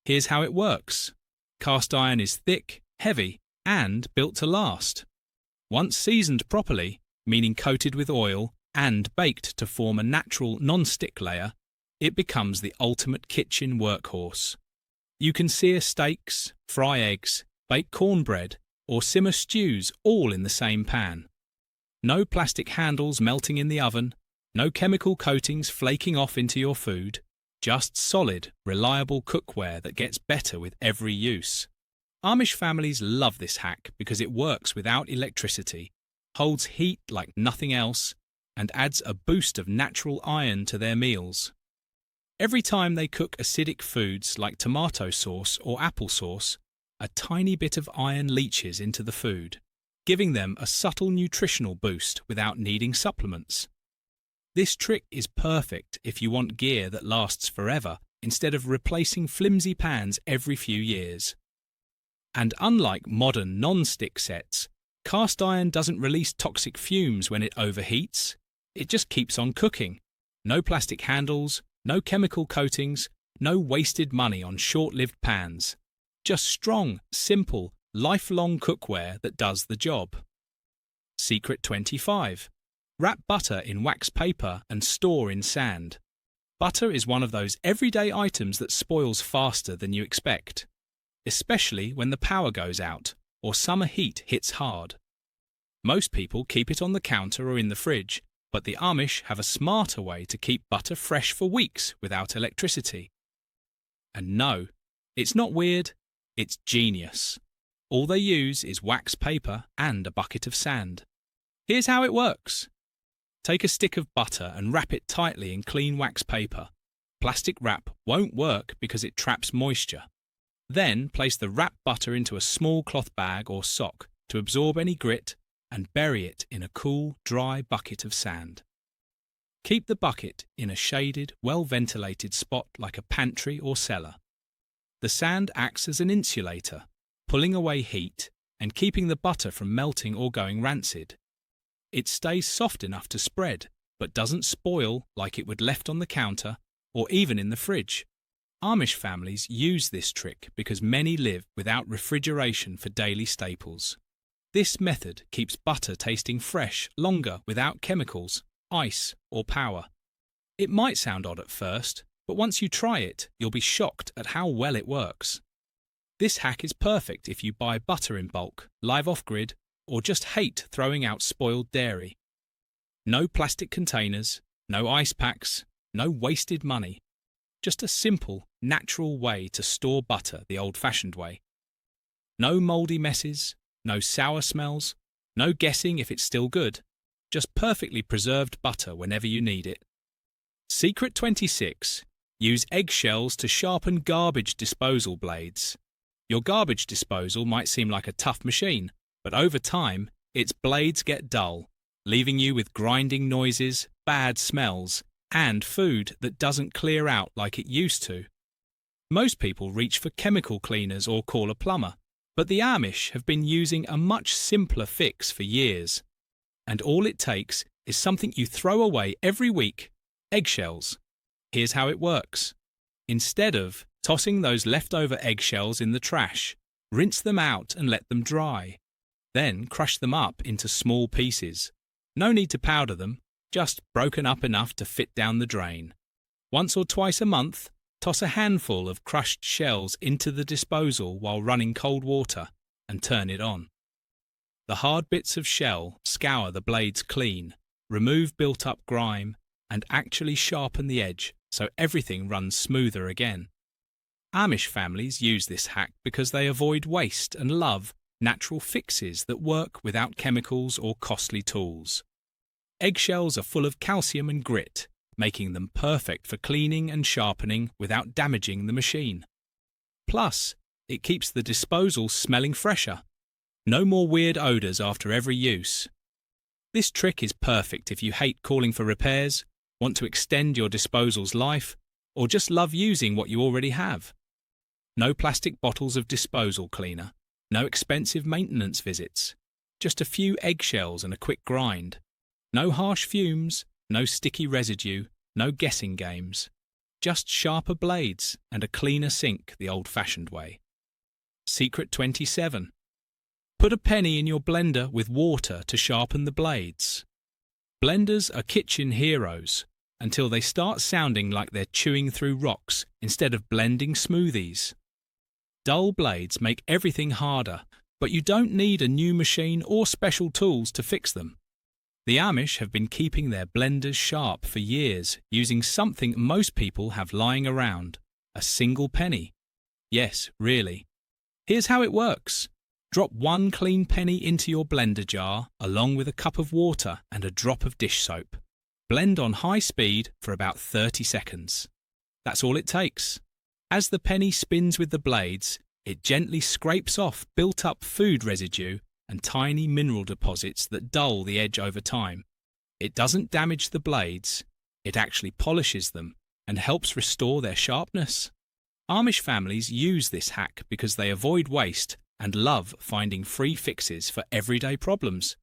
Here's how it works. Cast iron is thick, heavy, and built to last. Once seasoned properly, meaning coated with oil and baked to form a natural non-stick layer, it becomes the ultimate kitchen workhorse. You can sear steaks, fry eggs, bake cornbread, or simmer stews all in the same pan. No plastic handles melting in the oven, no chemical coatings flaking off into your food, just solid, reliable cookware that gets better with every use. Amish families love this hack because it works without electricity, holds heat like nothing else, and adds a boost of natural iron to their meals. Every time they cook acidic foods like tomato sauce or applesauce, a tiny bit of iron leaches into the food, giving them a subtle nutritional boost without needing supplements. This trick is perfect if you want gear that lasts forever instead of replacing flimsy pans every few years. And unlike modern non-stick sets, cast iron doesn't release toxic fumes when it overheats. It just keeps on cooking. No plastic handles, no chemical coatings, no wasted money on short-lived pans. Just strong, simple, lifelong cookware that does the job. Secret 25. Wrap butter in wax paper and store in sand. Butter is one of those everyday items that spoils faster than you expect, especially when the power goes out or summer heat hits hard. Most people keep it on the counter or in the fridge, but the Amish have a smarter way to keep butter fresh for weeks without electricity. And no, it's not weird, it's genius. All they use is wax paper and a bucket of sand. Here's how it works. Take a stick of butter and wrap it tightly in clean wax paper. Plastic wrap won't work because it traps moisture. Then place the wrapped butter into a small cloth bag or sock to absorb any grit and bury it in a cool, dry bucket of sand. Keep the bucket in a shaded, well-ventilated spot like a pantry or cellar. The sand acts as an insulator, pulling away heat and keeping the butter from melting or going rancid. It stays soft enough to spread, but doesn't spoil like it would left on the counter or even in the fridge. Amish families use this trick because many live without refrigeration for daily staples. This method keeps butter tasting fresh longer without chemicals, ice, or power. It might sound odd at first, but once you try it, you'll be shocked at how well it works. This hack is perfect if you buy butter in bulk, live off-grid, or just hate throwing out spoiled dairy. No plastic containers, no ice packs, no wasted money. Just a simple, natural way to store butter the old-fashioned way. No mouldy messes, no sour smells, no guessing if it's still good. Just perfectly preserved butter whenever you need it. Secret 26. Use eggshells to sharpen garbage disposal blades. Your garbage disposal might seem like a tough machine, but over time, its blades get dull, leaving you with grinding noises, bad smells, and food that doesn't clear out like it used to. Most people reach for chemical cleaners or call a plumber, but the Amish have been using a much simpler fix for years. And all it takes is something you throw away every week: eggshells. Here's how it works. Instead of tossing those leftover eggshells in the trash, rinse them out and let them dry. Then crush them up into small pieces. No need to powder them, just broken up enough to fit down the drain. Once or twice a month, toss a handful of crushed shells into the disposal while running cold water and turn it on. The hard bits of shell scour the blades clean, remove built-up grime, and actually sharpen the edge so everything runs smoother again. Amish families use this hack because they avoid waste and love natural fixes that work without chemicals or costly tools. Eggshells are full of calcium and grit, making them perfect for cleaning and sharpening without damaging the machine. Plus, it keeps the disposal smelling fresher. No more weird odours after every use. This trick is perfect if you hate calling for repairs, want to extend your disposal's life, or just love using what you already have. No plastic bottles of disposal cleaner, no expensive maintenance visits, just a few eggshells and a quick grind. No harsh fumes, no sticky residue, no guessing games. Just sharper blades and a cleaner sink the old-fashioned way. Secret 27. Put a penny in your blender with water to sharpen the blades. Blenders are kitchen heroes until they start sounding like they're chewing through rocks instead of blending smoothies. Dull blades make everything harder, but you don't need a new machine or special tools to fix them. The Amish have been keeping their blenders sharp for years using something most people have lying around: a single penny. Yes, really. Here's how it works. Drop one clean penny into your blender jar along with a cup of water and a drop of dish soap. Blend on high speed for about 30 seconds. That's all it takes. As the penny spins with the blades, it gently scrapes off built-up food residue and tiny mineral deposits that dull the edge over time. It doesn't damage the blades, it actually polishes them and helps restore their sharpness. Amish families use this hack because they avoid waste and love finding free fixes for everyday problems.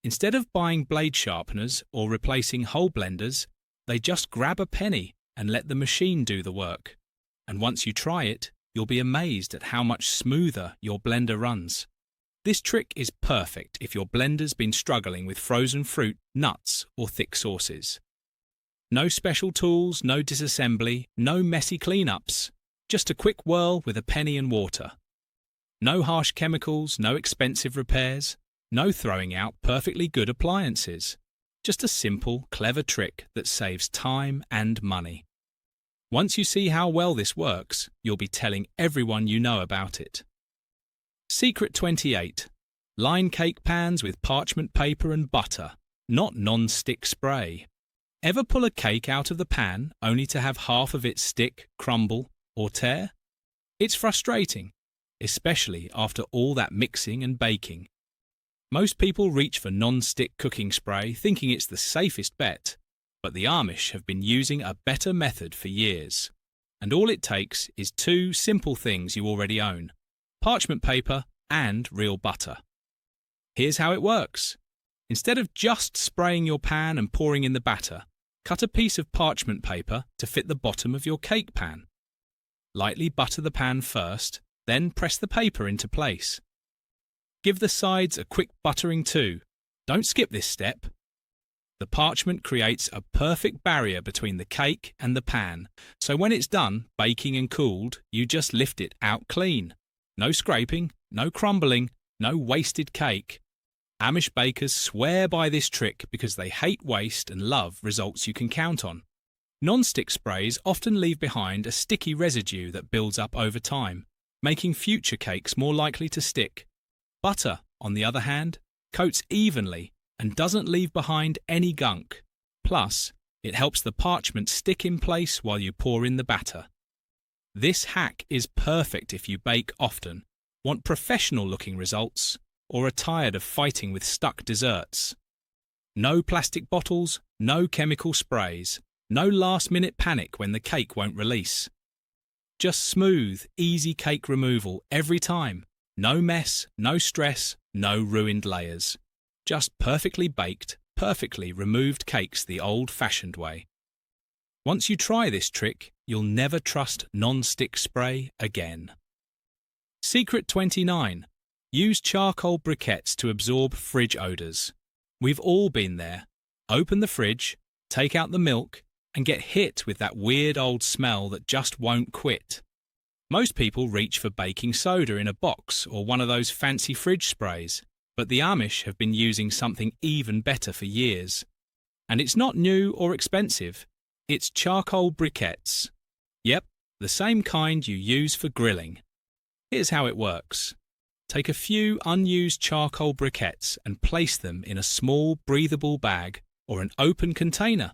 Instead of buying blade sharpeners or replacing whole blenders, they just grab a penny and let the machine do the work. And once you try it, you'll be amazed at how much smoother your blender runs. This trick is perfect if your blender's been struggling with frozen fruit, nuts, or thick sauces. No special tools, no disassembly, no messy cleanups. Just a quick whirl with a penny and water. No harsh chemicals, no expensive repairs, no throwing out perfectly good appliances. Just a simple, clever trick that saves time and money. Once you see how well this works, you'll be telling everyone you know about it. Secret 28. Line cake pans with parchment paper and butter not non-stick spray. Ever pull a cake out of the pan only to have half of it stick, crumble, or tear? It's frustrating, especially after all that mixing and baking. Most people reach for non-stick cooking spray thinking it's the safest bet, but the Amish have been using a better method for years. And all it takes is two simple things you already own: parchment paper and real butter. Here's how it works. Instead of just spraying your pan and pouring in the batter, cut a piece of parchment paper to fit the bottom of your cake pan. Lightly butter the pan first, then press the paper into place. Give the sides a quick buttering too. Don't skip this step. The parchment creates a perfect barrier between the cake and the pan, so when it's done baking and cooled, you just lift it out clean. No scraping, no crumbling, no wasted cake. Amish bakers swear by this trick because they hate waste and love results you can count on. Non-stick sprays often leave behind a sticky residue that builds up over time, making future cakes more likely to stick. Butter, on the other hand, coats evenly and doesn't leave behind any gunk. Plus, it helps the parchment stick in place while you pour in the batter. This hack is perfect if you bake often, want professional-looking results, or are tired of fighting with stuck desserts. No plastic bottles, no chemical sprays, no last-minute panic when the cake won't release. Just smooth, easy cake removal every time. No mess, no stress, no ruined layers. Just perfectly baked, perfectly removed cakes the old-fashioned way. Once you try this trick, you'll never trust non-stick spray again. Secret 29. Use charcoal briquettes to absorb fridge odours. We've all been there. Open the fridge, take out the milk, and get hit with that weird old smell that just won't quit. Most people reach for baking soda in a box or one of those fancy fridge sprays, but the Amish have been using something even better for years. And it's not new or expensive. It's charcoal briquettes. Yep, the same kind you use for grilling. Here's how it works. Take a few unused charcoal briquettes and place them in a small breathable bag or an open container.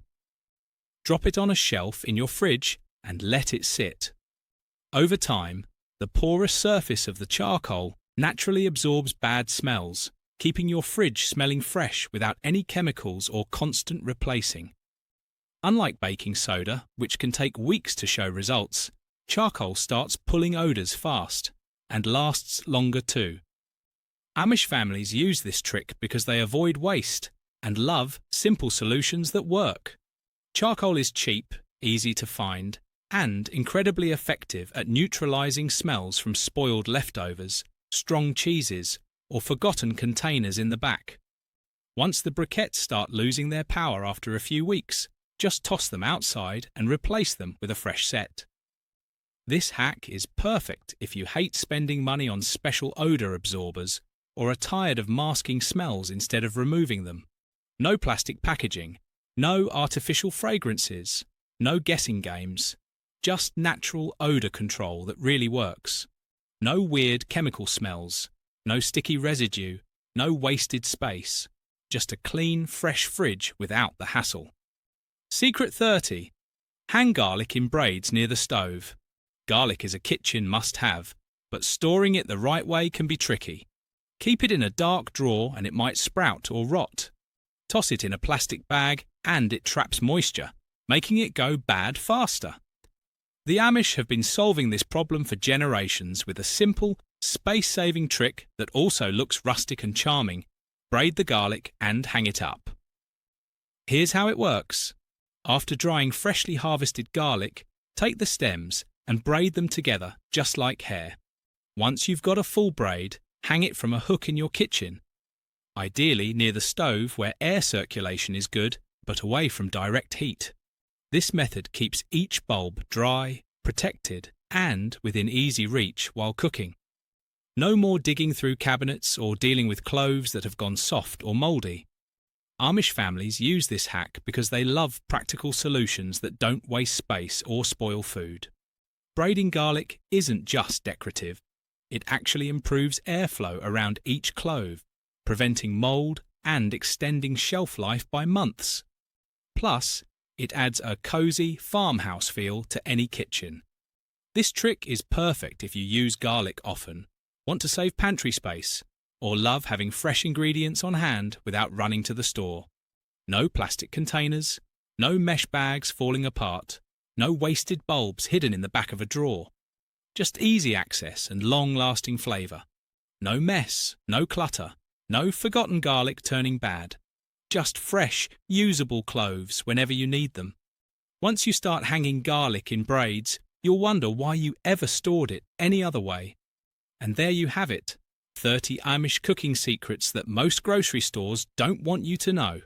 Drop it on a shelf in your fridge and let it sit. Over time, the porous surface of the charcoal naturally absorbs bad smells, keeping your fridge smelling fresh without any chemicals or constant replacing. Unlike baking soda, which can take weeks to show results, charcoal starts pulling odours fast and lasts longer too. Amish families use this trick because they avoid waste and love simple solutions that work. Charcoal is cheap, easy to find, and incredibly effective at neutralising smells from spoiled leftovers, strong cheeses, or forgotten containers in the back. Once the briquettes start losing their power after a few weeks, just toss them outside and replace them with a fresh set. This hack is perfect if you hate spending money on special odour absorbers or are tired of masking smells instead of removing them. No plastic packaging, no artificial fragrances, no guessing games. Just natural odour control that really works. No weird chemical smells, no sticky residue, no wasted space. Just a clean, fresh fridge without the hassle. Secret 30. Hang garlic in braids near the stove. Garlic is a kitchen must-have, but storing it the right way can be tricky. Keep it in a dark drawer and it might sprout or rot. Toss it in a plastic bag and it traps moisture, making it go bad faster. The Amish have been solving this problem for generations with a simple, space-saving trick that also looks rustic and charming. Braid the garlic and hang it up. Here's how it works. After drying freshly harvested garlic, take the stems and braid them together just like hair. Once you've got a full braid, hang it from a hook in your kitchen. Ideally near the stove where air circulation is good, but away from direct heat. This method keeps each bulb dry, protected, and within easy reach while cooking. No more digging through cabinets or dealing with cloves that have gone soft or mouldy. Amish families use this hack because they love practical solutions that don't waste space or spoil food. Braiding garlic isn't just decorative. It actually improves airflow around each clove, preventing mould, and extending shelf life by months. Plus, it adds a cozy farmhouse feel to any kitchen. This trick is perfect if you use garlic often, want to save pantry space, or love having fresh ingredients on hand without running to the store. No plastic containers, no mesh bags falling apart, no wasted bulbs hidden in the back of a drawer. Just easy access and long-lasting flavour. No mess, no clutter, no forgotten garlic turning bad. Just fresh, usable cloves whenever you need them. Once you start hanging garlic in braids, you'll wonder why you ever stored it any other way. And there you have it, 30 Amish cooking secrets that most grocery stores don't want you to know.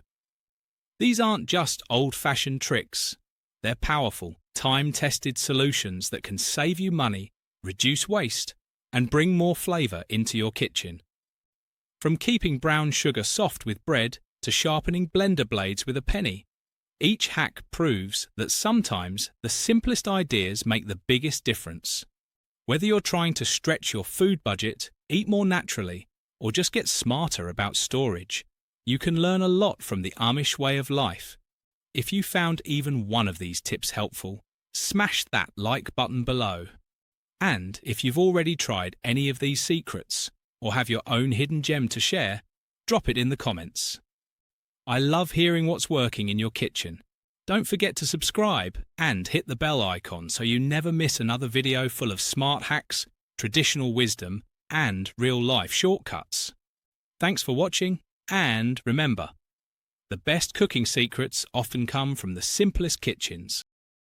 These aren't just old-fashioned tricks. They're powerful, time-tested solutions that can save you money, reduce waste, and bring more flavour into your kitchen. From keeping brown sugar soft with bread to sharpening blender blades with a penny, each hack proves that sometimes the simplest ideas make the biggest difference. Whether you're trying to stretch your food budget, eat more naturally, or just get smarter about storage, you can learn a lot from the Amish way of life. If you found even one of these tips helpful, smash that like button below. And if you've already tried any of these secrets, or have your own hidden gem to share, drop it in the comments. I love hearing what's working in your kitchen. Don't forget to subscribe and hit the bell icon so you never miss another video full of smart hacks, traditional wisdom, and real-life shortcuts. Thanks for watching, and remember, the best cooking secrets often come from the simplest kitchens.